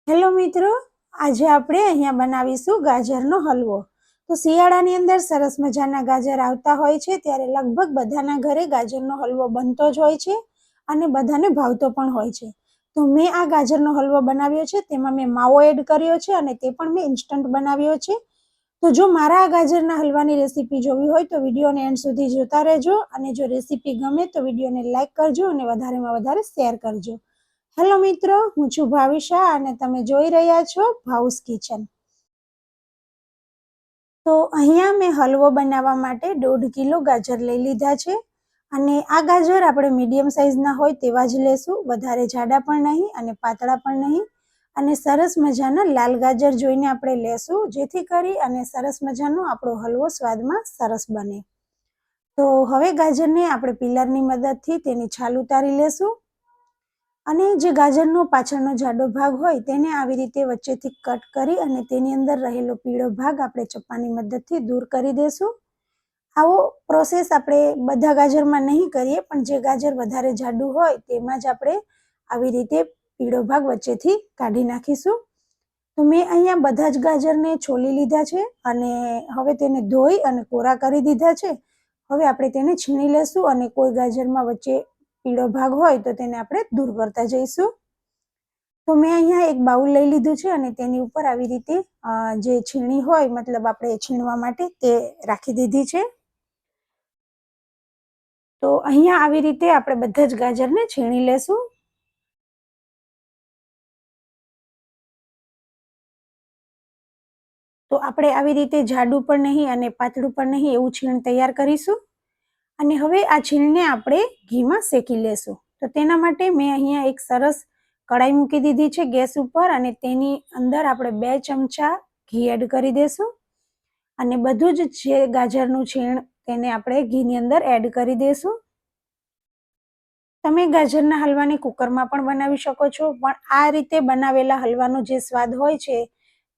Hello મિત્રો, આજે આપણે અહીંયા બનાવીશું ગાજરનો હલવો। તો શિયાળાની અંદર સરસ મજાના ગાજર આવતા હોય છે ત્યારે લગભગ બધાના ઘરે ગાજરનો હલવો બનતો જ હોય છે અને બધાને ભાવતો પણ હોય છે। તો મેં આ ગાજરનો હલવો બનાવ્યો છે, તેમાં મેં માવો એડ કર્યો છે અને તે પણ મેં ઇન્સ્ટન્ટ બનાવ્યો છે। તો જો મારા આ ગાજરના હલવાની રેસીપી જોવી હોય તો વિડીયોને એન્ડ સુધી જોતા રહેજો અને જો રેસીપી ગમે તો વિડીયોને લાઇક કરજો અને વધારેમાં વધારે શેર કરજો। હેલો મિત્રો, હું છું ભાવિશા અને તમે જોઈ રહ્યા છો ભાઉસ કિચન। તો અહીંયા મેં હલવો બનાવવા માટે 1.5 કિલો ગાજર લઈ લીધા છે અને આ ગાજર આપણે મીડિયમ સાઇઝના હોય તેવા જ લેશું, વધારે જાડા પણ નહીં અને પાતળા પણ નહીં। અને સરસ મજાના લાલ ગાજર જોઈને આપણે લેશું, જેથી કરી અને સરસ મજાનો આપણો હલવો સ્વાદમાં સરસ બને। તો હવે ગાજરને આપણે પિલરની મદદથી તેની છાલ ઉતારી લેશું અને જે ગાજરનો પાછળનો જાડો ભાગ હોય તેને આવી રીતે વચ્ચેથી કટ કરી અને તેની અંદર રહેલો પીળો ભાગ આપણે ચપ્પાની મદદથી દૂર કરી દેશું। આવો પ્રોસેસ આપણે બધા ગાજરમાં નહીં કરીએ, પણ જે ગાજર વધારે જાડું હોય તેમાં જ આપણે આવી રીતે પીળો ભાગ વચ્ચેથી કાઢી નાખીશું। તો મેં અહીંયા બધા જ ગાજરને છોલી લીધા છે અને હવે તેને ધોઈ અને કોરા કરી દીધા છે। હવે આપણે તેને છીણી લેશું અને કોઈ ગાજરમાં વચ્ચે પીળો ભાગ હોય તો તેને આપણે દૂર કરતા જઈશું। તો મેં અહીંયા એક બાઉલ લઈ લીધું છે અને તેની ઉપર આવી રીતે જે છીણી હોય, મતલબ આપણે છીણવા માટે, તે રાખી દીધી છે। તો અહીંયા આવી રીતે આપણે બધા જ ગાજરને છીણી લેશું। તો આપણે આવી રીતે જાડું પણ નહીં અને પાતળું પણ નહીં એવું છીણ તૈયાર કરીશું અને હવે આ છીણને આપણે ઘીમાં શેકી લેશું। તો તેના માટે મેં અહીંયા એક સરસ કડાઈ મૂકી દીધી છે ગેસ ઉપર અને તેની અંદર આપણે 2 ચમચા ઘી એડ કરી દેશું અને બધું જ જે ગાજરનું છીણ તેને આપણે ઘીની અંદર એડ કરી દેશું। તમે ગાજરના હલવાને કુકરમાં પણ બનાવી શકો છો, પણ આ રીતે બનાવેલા હલવાનો જે સ્વાદ હોય છે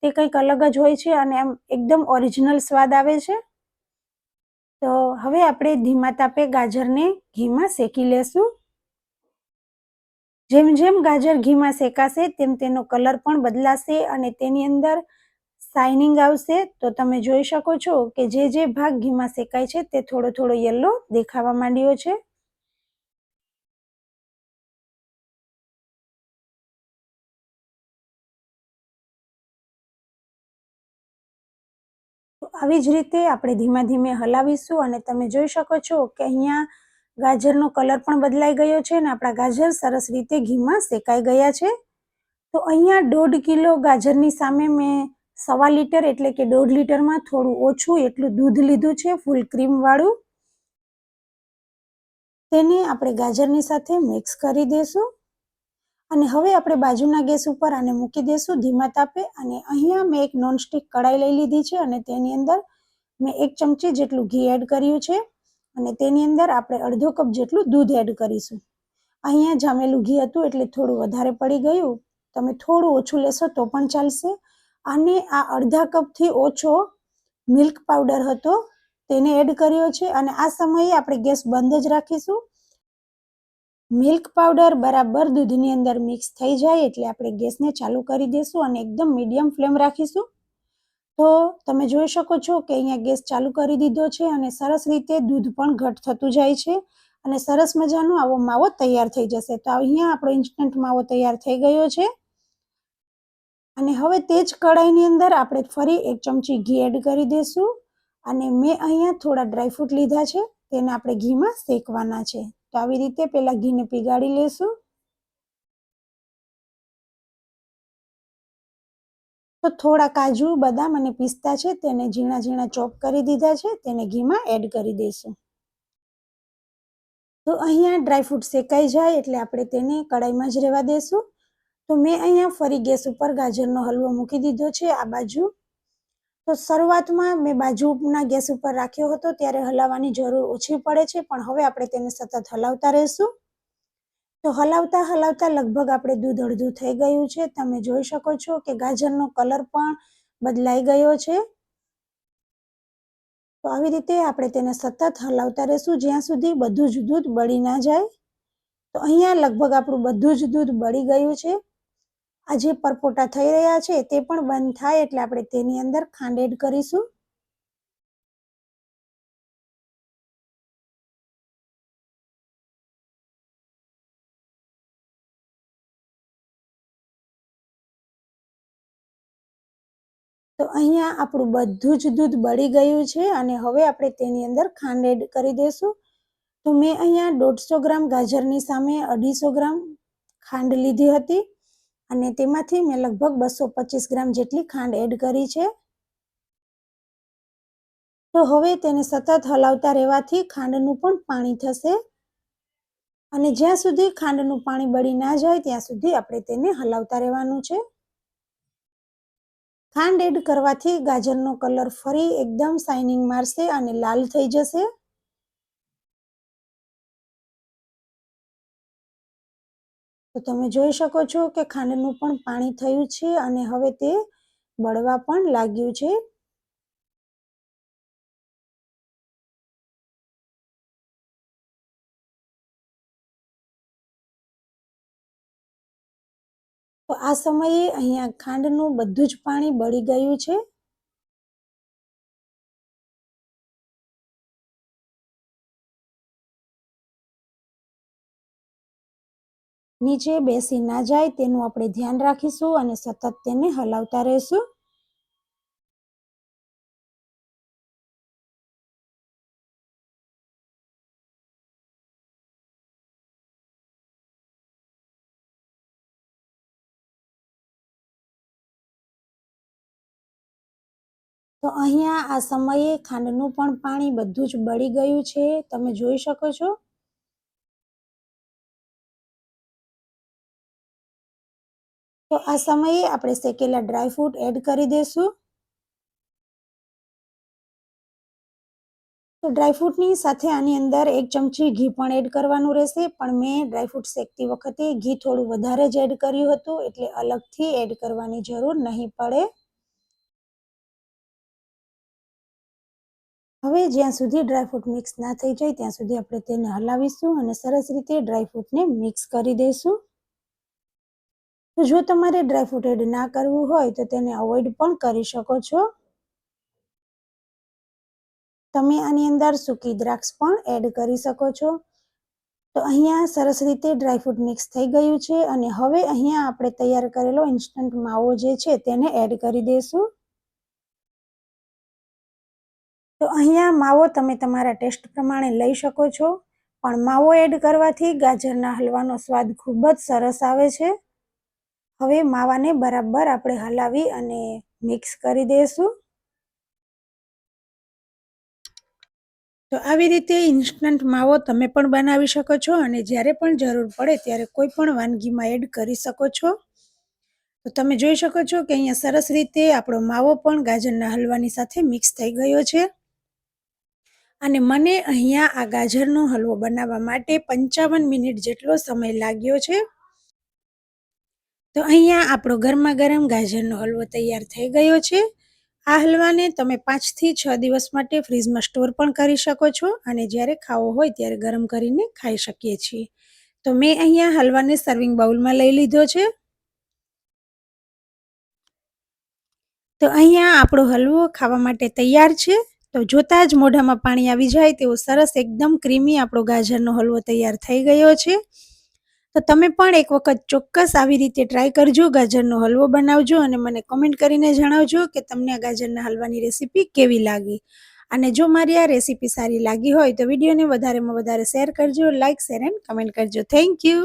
તે કંઈક અલગ જ હોય છે અને આમ એકદમ ઓરિજિનલ સ્વાદ આવે છે। તો હવે આપણે ધીમા તાપે ગાજરને ઘીમાં શેકી લેશું। જેમ જેમ ગાજર ઘીમાં શેકાશે તેમ તેનો કલર પણ બદલાશે અને તેની અંદર શાઇનિંગ આવશે। તો તમે જોઈ શકો છો કે જે ભાગ ઘીમાં શેકાય છે તે થોડો થોડો યલો દેખાવા માંડ્યો છે। આવી જ રીતે આપણે ધીમા ધીમે હલાવીશું અને તમે જોઈ શકો છો કે અહીંયા ગાજરનો કલર પણ બદલાઈ ગયો છે અને આપણા ગાજર સરસ રીતે ઘીમાં શેકાઈ ગયા છે। તો અહીંયા 1.5 કિલો ગાજરની સામે મેં 1.25 લીટર એટલે કે 1.5 લીટરમાં થોડું ઓછું એટલું દૂધ લીધું છે, ફૂલ ક્રીમ વાળું। તેને આપણે ગાજરની સાથે મિક્સ કરી દેશું અને હવે આપણે બાજુના ગેસ ઉપર આને મૂકી દેશું ધીમા તાપે। અને અહીંયા મેં એક નોનસ્ટિક કડાઈ લઈ લીધી છે અને તેની અંદર મેં 1 ચમચી જેટલું ઘી એડ કર્યું છે અને તેની અંદર આપણે અડધો કપ જેટલું દૂધ એડ કરીશું। અહીંયા જામેલું ઘી હતું એટલે થોડું વધારે પડી ગયું, તમે થોડું ઓછું લેશો તો પણ ચાલશે। અને આ અડધા કપથી ઓછો મિલ્ક પાવડર હતો તેને એડ કર્યો છે અને આ સમયે આપણે ગેસ બંધ જ રાખીશું। મિલ્ક પાવડર બરાબર દૂધની અંદર મિક્સ થઈ જાય એટલે આપણે ગેસને ચાલુ કરી દઈશું અને એકદમ મીડિયમ ફ્લેમ રાખીશું। તો તમે જોઈ શકો છો કે અહીંયા ગેસ ચાલુ કરી દીધો છે અને સરસ રીતે દૂધ પણ ઘટ થતું જાય છે અને સરસ મજાનો આવો માવો તૈયાર થઈ જશે। તો અહીંયા આપણો ઇન્સ્ટન્ટ માવો તૈયાર થઈ ગયો છે અને હવે તે જ કડાઈની અંદર આપણે ફરી 1 ચમચી ઘી એડ કરી દઈશું અને મેં અહીંયા થોડા ડ્રાયફ્રૂટ લીધા છે, તેને આપણે ઘીમાં શેકવાના છે। તો આવી રીતે પહેલા ઘીને પીગાળી લેશું। તો થોડા કાજુ, બદામ અને પિસ્તા છે તેને ઝીણા ઝીણા ચોપ કરી દીધા છે, તેને ઘીમાં એડ કરી દઈશું। તો અહીંયા ડ્રાયફ્રૂટ શેકાઈ જાય એટલે આપણે તેને કડાઈમાં જ રહેવા દેશું। તો મેં અહીંયા ફરી ગેસ ઉપર ગાજરનો હલવો મૂકી દીધો છે આ બાજુ। તો શરૂઆતમાં મેં બાજુના ગેસ ઉપર રાખ્યો હતો ત્યારે હલાવવાની જરૂર ઓછી પડે છે, પણ હવે આપણે તેને સતત હલાવતા રહીશું। તો હલાવતા હલાવતા લગભગ આપણે દૂધ અડધું થઈ ગયું છે, તમે જોઈ શકો છો કે ગાજરનો કલર પણ બદલાઈ ગયો છે। તો આવી રીતે આપણે તેને સતત હલાવતા રહીશું જ્યાં સુધી બધું જ દૂધ બળી ના જાય। તો અહીંયા લગભગ આપણું બધું જ દૂધ બળી ગયું છે આ જે પરપોટા થઈ રહ્યા છે તે પણ બંધ થાય એટલે આપણે તેની અંદર ખાંડ એડ કરીશું. તો અહીંયા આપણું બધું જ દૂધ બળી ગયું છે અને હવે આપણે તેની અંદર ખાંડ એડ કરી દઈશું. તો મેં અહીંયા 150 ગ્રામ ગાજરની સામે 250 ગ્રામ ખાંડ લીધી હતી અને તેમાંથી મેં લગભગ 225 ગ્રામ જેટલી ખાંડ એડ કરી છે. તો હવે તેને સતત હલાવતા રહેવાથી ખાંડનું પણ પાણી થશે અને જ્યાં સુધી ખાંડનું પાણી બળી ના જાય ત્યાં સુધી આપણે તેને હલાવતા રહેવાનું છે. ખાંડ એડ કરવાથી ગાજરનો કલર ફરી એકદમ શાઇનિંગ મારશે અને લાલ થઈ જશે. તો તમે જોઈ શકો છો કે ખાંડનું પણ પાણી થયું છે અને હવે તે બળવા પણ લાગ્યું છે. તો આ સમયે અહીંયા ખાંડનું બધું જ પાણી બળી ગયું છે. નીચે બેસી ના જાય તેનું આપણે ધ્યાન રાખીશું અને સતત તેને હલાવતા રહીશું. તો અહીંયા આ સમયે ખાંડનું પણ પાણી બધું જ બળી ગયું છે, તમે જોઈ શકો છો. તો આ સમયે આપણે શેકેલા ડ્રાયફ્રૂટ એડ કરી દઈશું. તો ડ્રાયફ્રૂટની સાથે આની અંદર 1 ચમચી ઘી પણ એડ કરવાનું રહેશે, પણ મેં ડ્રાયફ્રૂટ શેકતી વખતે ઘી થોડું વધારે જ એડ કર્યું હતું એટલે અલગથી એડ કરવાની જરૂર નહીં પડે. હવે જ્યાં સુધી ડ્રાયફ્રૂટ મિક્સ ના થઈ જાય ત્યાં સુધી આપણે તેને હલાવીશું અને સરસ રીતે ડ્રાયફ્રૂટને મિક્સ કરી દઈશું. તો જો તમારે ડ્રાયફ્રૂટ એડ ના કરવું હોય તો તેને અવોઇડ પણ કરી શકો છો. તમે આની અંદર સૂકી દ્રાક્ષ પણ એડ કરી શકો છો. તો અહીંયા સરસ રીતે ડ્રાયફ્રૂટ મિક્સ થઈ ગયું છે અને હવે અહીંયા આપણે તૈયાર કરેલો ઇન્સ્ટન્ટ માવો જે છે તેને એડ કરી દઈશું. તો અહીંયા માવો તમે તમારા ટેસ્ટ પ્રમાણે લઈ શકો છો, પણ માવો એડ કરવાથી ગાજરના હલવાનો સ્વાદ ખૂબ જ સરસ આવે છે. હવે માવાને બરાબર આપણે હલાવી અને મિક્સ કરી દઈશું. તો આવી રીતે ઇન્સ્ટન્ટ માવો તમે પણ બનાવી શકો છો અને જ્યારે પણ જરૂર પડે ત્યારે કોઈ પણ વાનગીમાં એડ કરી શકો છો. તો તમે જોઈ શકો છો કે અહીંયા સરસ રીતે આપણો માવો પણ ગાજરના હલવાની સાથે મિક્સ થઈ ગયો છે. અને મને અહીંયા આ ગાજરનો હલવો બનાવવા માટે 55 મિનિટ જેટલો સમય લાગ્યો છે. તો અહીંયા આપણો ગરમા ગરમ ગાજરનો હલવો તૈયાર થઈ ગયો છે. આ હલવાને તમે 5 થી 6 દિવસ માટે ફ્રીજમાં સ્ટોર પણ કરી શકો છો અને જ્યારે ખાવો હોય ત્યારે ગરમ કરીને ખાઈ શકીએ છીએ. તો મેં અહીંયા હલવાને સર્વિંગ બાઉલમાં લઈ લીધો છે. તો અહીંયા આપણો હલવો ખાવા માટે તૈયાર છે. તો જોતાં જ મોઢામાં પાણી આવી જાય તેવો સરસ એકદમ ક્રીમી આપણો ગાજરનો હલવો તૈયાર થઈ ગયો છે. તો તમે પણ એક વખત ચોક્કસ આવી રીતે ટ્રાય કરજો, ગાજરનો હલવો બનાવજો અને મને કમેન્ટ કરીને જણાવજો કે તમને આ ગાજરના હલવાની રેસીપી કેવી લાગી. અને જો મારી આ રેસીપી સારી લાગી હોય તો વિડીયોને વધારેમાં વધારે શેર કરજો, લાઇક, શેર એન્ડ કમેન્ટ કરજો. Thank you.